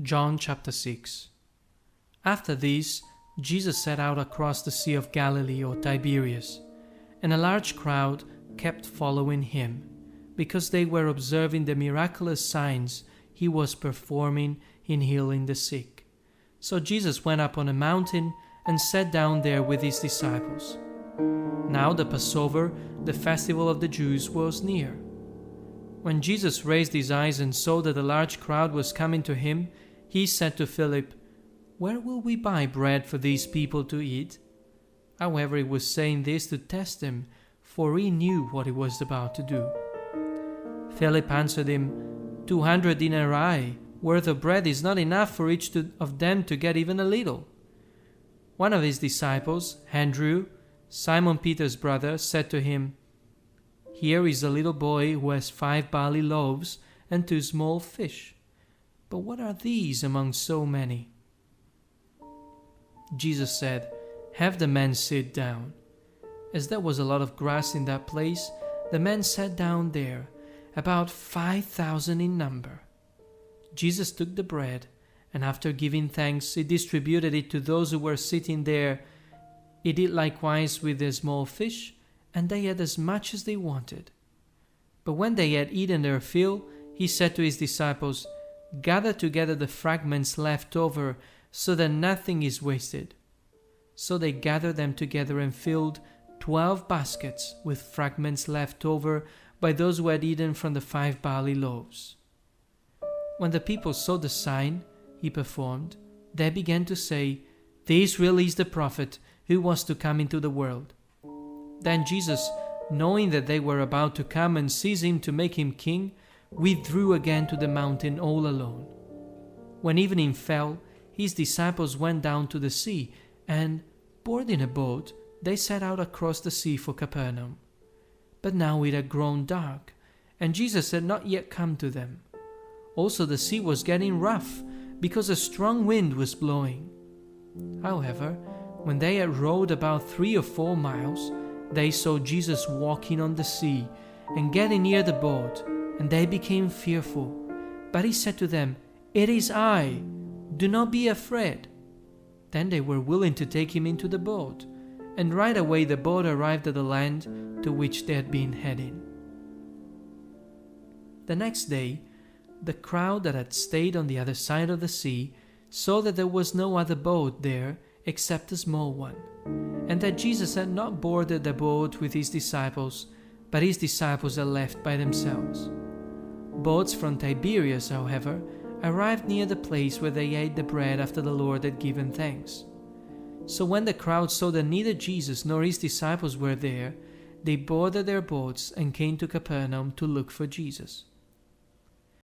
John chapter 6. After this, Jesus set out across the Sea of Galilee or Tiberias, and a large crowd kept following him, because they were observing the miraculous signs he was performing in healing the sick. So Jesus went up on a mountain and sat down there with his disciples. Now the Passover, the festival of the Jews, was near. When Jesus raised his eyes and saw that a large crowd was coming to him, he said to Philip, "Where will we buy bread for these people to eat?" However, he was saying this to test him, for he knew what he was about to do. Philip answered him, 200 denarii worth of bread is not enough for each of them to get even a little. One of his disciples, Andrew, Simon Peter's brother, said to him, "Here is a little boy who has 5 barley loaves and 2 small fish. But what are these among so many?" Jesus said, "Have the men sit down." As there was a lot of grass in that place, the men sat down there, about 5,000 in number. Jesus took the bread, and after giving thanks, he distributed it to those who were sitting there. He did likewise with the small fish, and they had as much as they wanted. But when they had eaten their fill, he said to his disciples, "Gather together the fragments left over, so that nothing is wasted." So they gathered them together and filled 12 baskets with fragments left over by those who had eaten from the 5 barley loaves. When the people saw the sign he performed, they began to say, "This really is the prophet who was to come into the world." Then Jesus, knowing that they were about to come and seize him to make him king, withdrew again to the mountain all alone. When evening fell, his disciples went down to the sea, and, boarding a boat, they set out across the sea for Capernaum. But now it had grown dark, and Jesus had not yet come to them. Also the sea was getting rough, because a strong wind was blowing. However, when they had rowed about 3 or 4 miles, they saw Jesus walking on the sea and getting near the boat, and they became fearful. But he said to them, "It is I, do not be afraid." Then they were willing to take him into the boat, and right away the boat arrived at the land to which they had been heading. The next day, the crowd that had stayed on the other side of the sea saw that there was no other boat there except a small one, and that Jesus had not boarded the boat with his disciples, but his disciples had left by themselves. Boats from Tiberias, however, arrived near the place where they ate the bread after the Lord had given thanks. So when the crowd saw that neither Jesus nor his disciples were there, they boarded their boats and came to Capernaum to look for Jesus.